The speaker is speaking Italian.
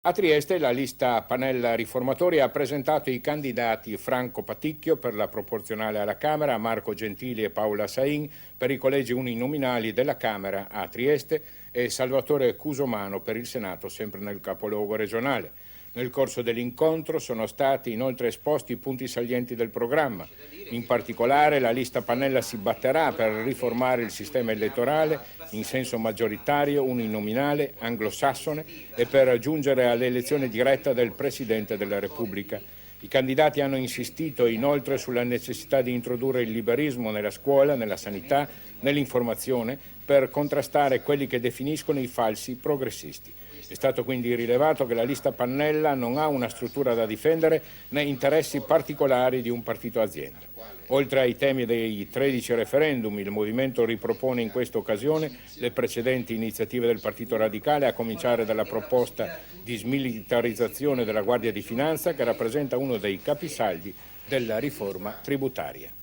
A Trieste la lista Pannella Riformatori ha presentato i candidati Franco Paticchio per la proporzionale alla Camera, Marco Gentili e Paola Sain per i collegi uninominali della Camera a Trieste e Salvatore Cusomano per il Senato, sempre nel capoluogo regionale. Nel corso dell'incontro sono stati inoltre esposti i punti salienti del programma. In particolare la lista Pannella si batterà per riformare il sistema elettorale in senso maggioritario, uninominale, anglosassone e per giungere all'elezione diretta del Presidente della Repubblica. I candidati hanno insistito inoltre sulla necessità di introdurre il liberismo nella scuola, nella sanità, nell'informazione per contrastare quelli che definiscono i falsi progressisti. È stato quindi rilevato che la lista Pannella non ha una struttura da difendere né interessi particolari di un partito azienda. Oltre ai temi dei 13 referendum, il movimento ripropone in questa occasione le precedenti iniziative del Partito Radicale, a cominciare dalla proposta di smilitarizzazione della Guardia di Finanza, che rappresenta uno dei capisaldi della riforma tributaria.